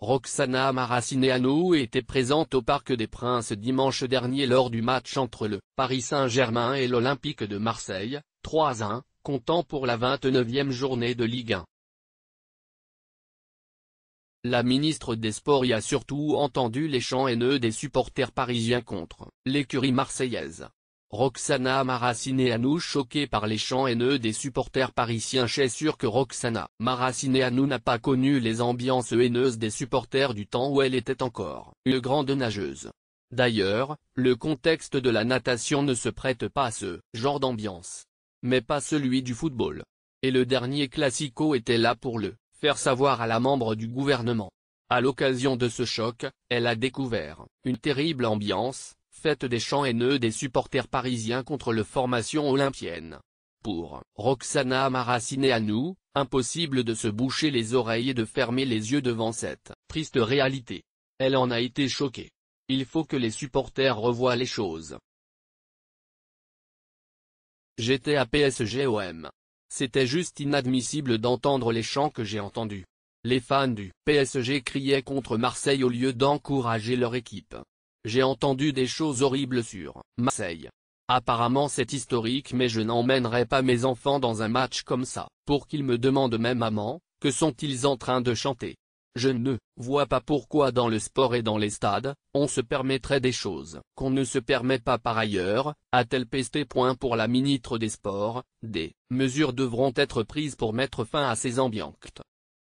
Roxana Maracineanu était présente au Parc des Princes dimanche dernier lors du match entre le Paris Saint-Germain et l'Olympique de Marseille, 3-1, comptant pour la 29e journée de Ligue 1. La ministre des Sports y a surtout entendu les chants haineux des supporters parisiens contre l'écurie marseillaise. Roxana Maracineanu choquée par les chants haineux des supporters parisiens. Je suis sûr que Roxana Maracineanu n'a pas connu les ambiances haineuses des supporters du temps où elle était encore une grande nageuse. D'ailleurs, le contexte de la natation ne se prête pas à ce genre d'ambiance. Mais pas celui du football. Et le dernier Classico était là pour le faire savoir à la membre du gouvernement. À l'occasion de ce choc, elle a découvert une terrible ambiance, faite des chants haineux des supporters parisiens contre le formation olympienne. Pour Roxana Maracineanu, impossible de se boucher les oreilles et de fermer les yeux devant cette triste réalité. Elle en a été choquée. Il faut que les supporters revoient les choses. J'étais à PSG-OM. C'était juste inadmissible d'entendre les chants que j'ai entendus. Les fans du PSG criaient contre Marseille au lieu d'encourager leur équipe. J'ai entendu des choses horribles sur Marseille. Apparemment c'est historique, mais je n'emmènerai pas mes enfants dans un match comme ça, pour qu'ils me demandent même maman, que sont-ils en train de chanter. Je ne vois pas pourquoi dans le sport et dans les stades, on se permettrait des choses qu'on ne se permet pas par ailleurs, a-t-elle pesté. Pour la ministre des Sports, des mesures devront être prises pour mettre fin à ces ambiances.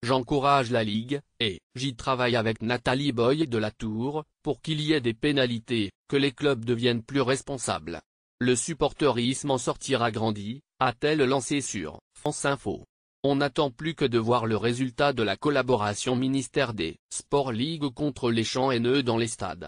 J'encourage la Ligue, et j'y travaille avec Nathalie Boy de la Tour, pour qu'il y ait des pénalités, que les clubs deviennent plus responsables. Le supporterisme en sortira grandi, a-t-elle lancé sur France Info. On n'attend plus que de voir le résultat de la collaboration ministère des Sports Ligue contre les chants haineux dans les stades.